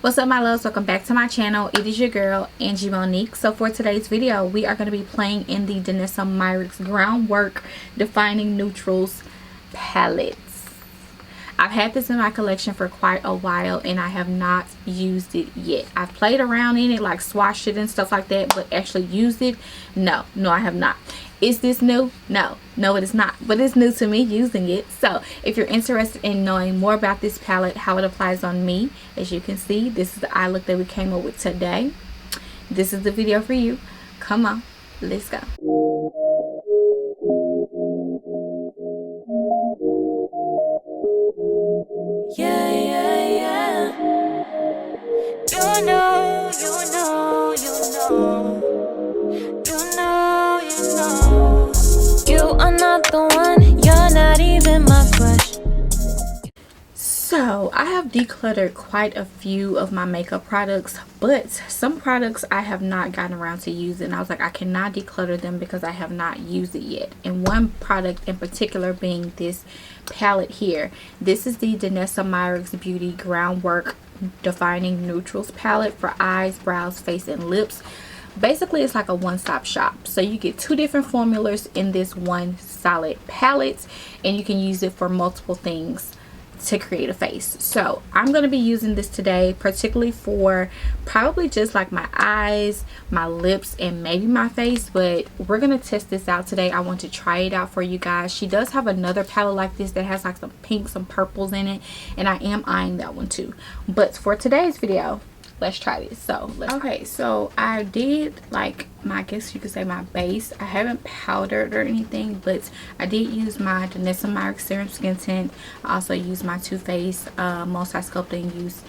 What's up, my loves? Welcome back to my channel. It is your girl Angie Monique. So for today's video, we are going to be playing in the Danessa Myricks Groundwork Defining Neutrals palettes. I've had this in my collection for quite a while and I have not used it yet. I've played around in it, like swatched it and stuff like that, but actually used it, no, I have not. Is this new? No, it is not, but it's new to me using it. So if you're interested in knowing more about this palette, how it applies on me, as you can see, this is the eye look that we came up with today. This is the video for you. Come on, let's go. Yeah. You know. You are not the one, you're not even my crush. So I have decluttered quite a few of my makeup products, but some products I have not gotten around to using. I was like, I cannot declutter them because I have not used it yet. And one product in particular being this palette here. This is the Danessa Myricks Beauty Groundwork Defining Neutrals palette for eyes, brows, face, and lips. Basically, it's like a one-stop shop. So you get two different formulas in this one solid palette, and you can use it for multiple things to create a face. So I'm going to be using this today, particularly for probably just like my eyes, my lips, and maybe my face, but we're going to test this out today. I want to try it out for you guys. She does have another palette like this that has like some pinks, some purples in it, and I am eyeing that one too. But for today's video, let's try this. So I did like my, I guess you could say my base. I haven't powdered or anything, but I did use my Danessa Myricks Serum Skin Tint. I also used my Too Faced Multi-Sculpting Use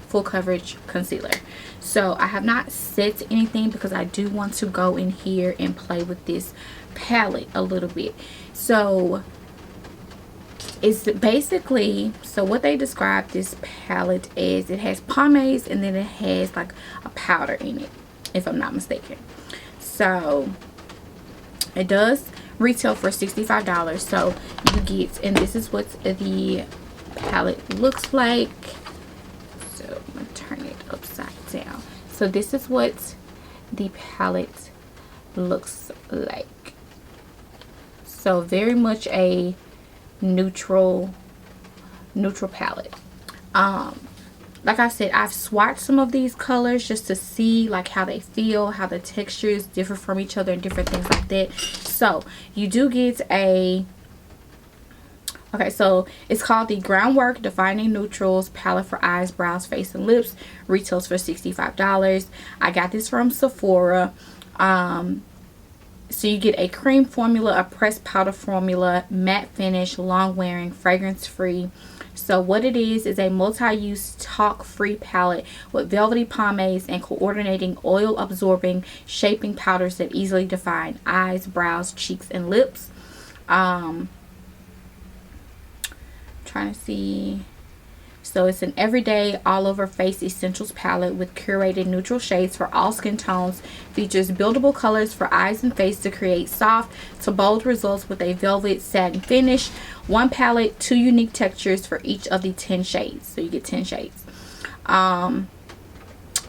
Full Coverage Concealer. So I have not set anything because I do want to go in here and play with this palette a little bit. So it's basically, so what they describe this palette is, it has pomades and then it has like a powder in it, if I'm not mistaken. So it does retail for $65. So you get, and this is what the palette looks like. So I'm gonna turn it upside down. So this is what the palette looks like. So very much a neutral palette. Like I said, I've swatched some of these colors just to see like how they feel, how the textures differ from each other and different things like that. So you do get a, okay, so it's called the Groundwork Defining Neutrals palette for eyes, brows, face, and lips. Retails for $65. I got this from Sephora. So you get a cream formula, a pressed powder formula, matte finish, long wearing, fragrance free. So what it is a multi-use talc free palette with velvety pomades and coordinating oil absorbing shaping powders that easily define eyes, brows, cheeks, and lips. Trying to see. So it's an everyday all over face essentials palette with curated neutral shades for all skin tones. Features buildable colors for eyes and face to create soft to bold results with a velvet satin finish. One palette, two unique textures for each of the 10 shades. So you get 10 shades.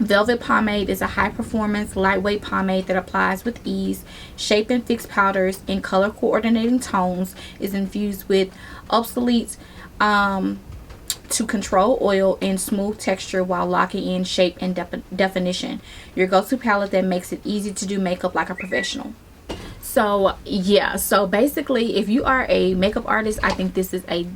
Velvet pomade is a high performance lightweight pomade that applies with ease. Shape and fix powders in color coordinating tones. Is infused with obsolete to control oil and smooth texture while locking in shape and definition. Your go-to palette that makes it easy to do makeup like a professional. So yeah, so basically if you are a makeup artist, I think this is a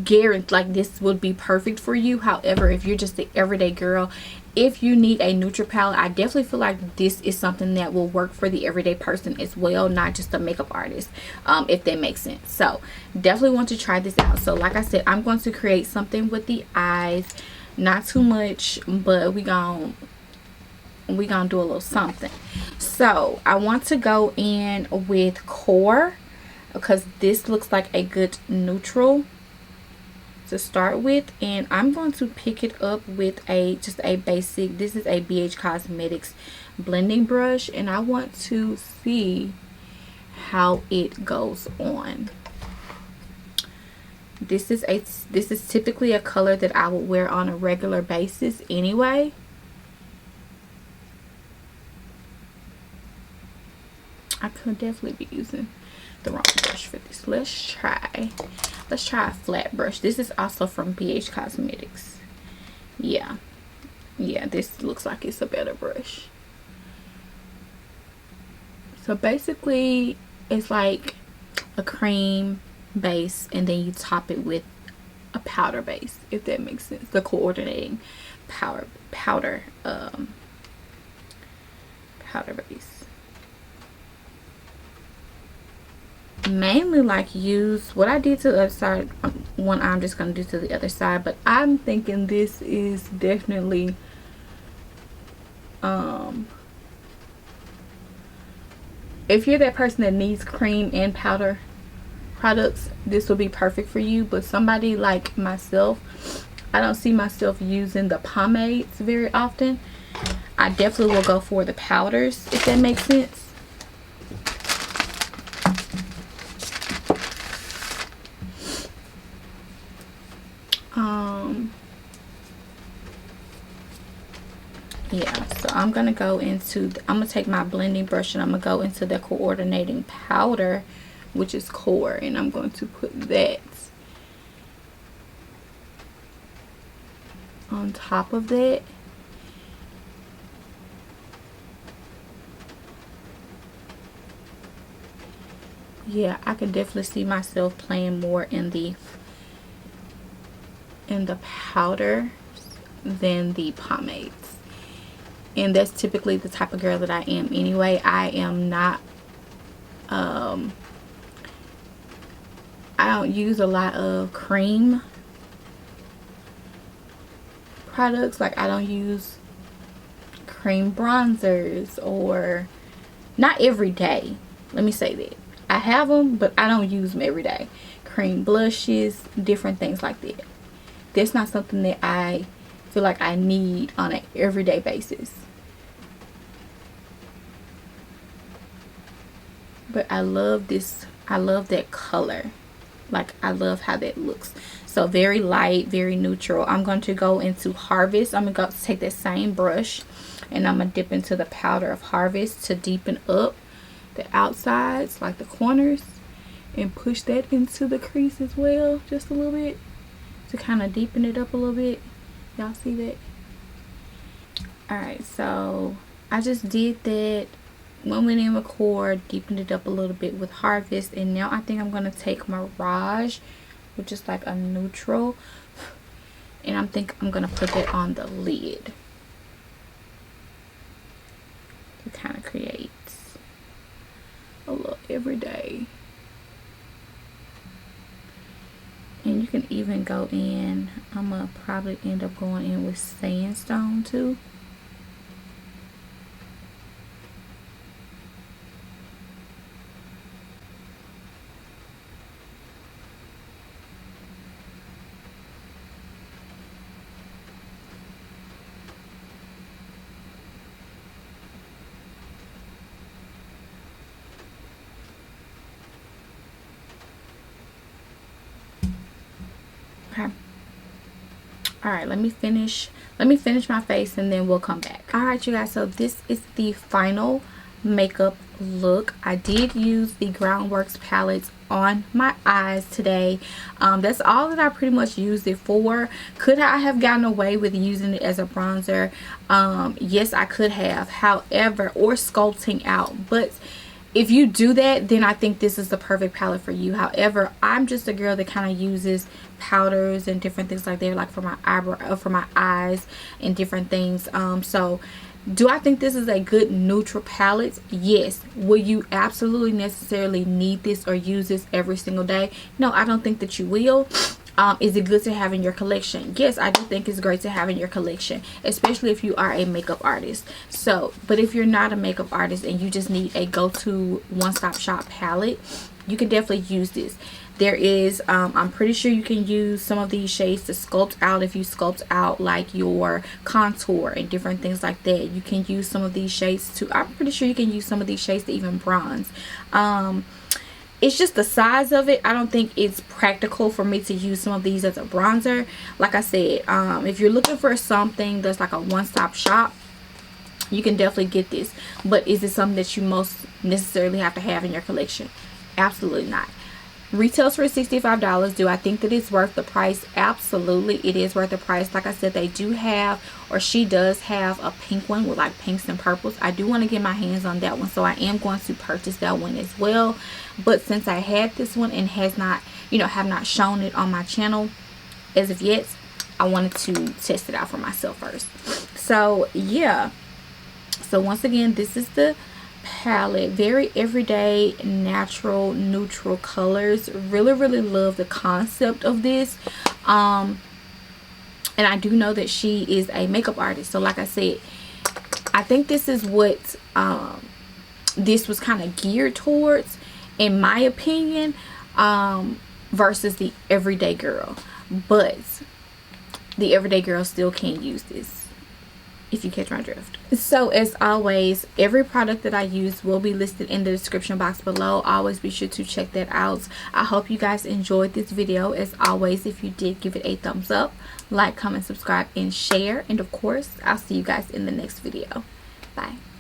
guarantee, like this would be perfect for you. However, if you're just the everyday girl, if you need a neutral palette, I definitely feel like this is something that will work for the everyday person as well, not just a makeup artist, if that makes sense. So definitely want to try this out. So like I said, I'm going to create something with the eyes, not too much, but we gonna do a little something. So I want to go in with Core because this looks like a good neutral to start with, and I'm going to pick it up with just a basic, this is a BH Cosmetics blending brush, and I want to see how it goes on. This is typically a color that I would wear on a regular basis anyway. I could definitely be using the wrong brush for this. Let's try a flat brush. This is also from BH Cosmetics. Yeah, this looks like it's a better brush. So basically it's like a cream base and then you top it with a powder base, if that makes sense. The coordinating powder base. Mainly like use what I did to the other side. One I'm just gonna do to the other side, but I'm thinking this is definitely if you're that person that needs cream and powder products, this will be perfect for you. But somebody like myself, I don't see myself using the pomades very often. I definitely will go for the powders, if that makes sense. Yeah, so I'm gonna go into I'm gonna take my blending brush and I'm gonna go into the coordinating powder, which is Core, and I'm going to put that on top of that. Yeah, I can definitely see myself playing more in the powder than the pomades. And that's typically the type of girl that I am anyway. I am not I don't use a lot of cream products. Like I don't use cream bronzers, or not every day. Let me say that. I have them, but I don't use them every day. Cream blushes, different things like that. That's not something that I feel like I need on an everyday basis. But I love this. I love that color. Like I love how that looks. So very light, very neutral. I'm going to go into Harvest. I'm going to go take that same brush and I'm going to dip into the powder of Harvest to deepen up the outsides, like the corners, and push that into the crease as well, just a little bit, to kind of deepen it up a little bit. Y'all see that? Alright, so I just did that. Went in with Core, deepened it up a little bit with Harvest, and now I think I'm going to take Mirage, which is like a neutral, and I'm going to put that on the lid to kind of create a little everyday. And you can even go in, I'm going to probably end up going in with Sandstone too. Okay. Alright, let me finish my face and then we'll come back. Alright, you guys, so this is the final makeup look. I did use the Groundwork palette on my eyes today. That's all that I pretty much used it for. Could I have gotten away with using it as a bronzer? Yes, I could have. However, or sculpting out. But if you do that, then I think this is the perfect palette for you. However, I'm just a girl that kind of uses powders and different things like that, like for my eyebrow, for my eyes and different things. So do I think this is a good neutral palette? Yes. Will you absolutely necessarily need this or use this every single day? No, I don't think that you will. Is it good to have in your collection? Yes, I do think it's great to have in your collection, especially if you are a makeup artist. So, but if you're not a makeup artist and you just need a go-to one-stop shop palette, you can definitely use this. There is, I'm pretty sure you can use some of these shades to sculpt out. If you sculpt out like your contour and different things like that, you can use some of these shades to, I'm pretty sure you can use some of these shades to even bronze. it's just the size of it. I don't think it's practical for me to use some of these as a bronzer. Like I said, if you're looking for something that's like a one-stop shop, you can definitely get this. But is it something that you most necessarily have to have in your collection? Absolutely not. Retails for $65. Do I think that it's worth the price? Absolutely, it is worth the price. Like I said, they do have, or she does have, a pink one with like pinks and purples. I do want to get my hands on that one, so I am going to purchase that one as well. But since I had this one and has not, have not shown it on my channel as of yet, I wanted to test it out for myself first. So yeah, so once again, this is the palette. Very everyday, natural, neutral colors. Really love the concept of this. And I do know that she is a makeup artist, so like I said, I think this is what this was kind of geared towards, in my opinion, versus the everyday girl. But the everyday girl still can use this, if you catch my drift. So as always, every product that I use will be listed in the description box below. Always be sure to check that out. I hope you guys enjoyed this video. As always, if you did, give it a thumbs up, like, comment, subscribe, and share. And of course, I'll see you guys in the next video. Bye.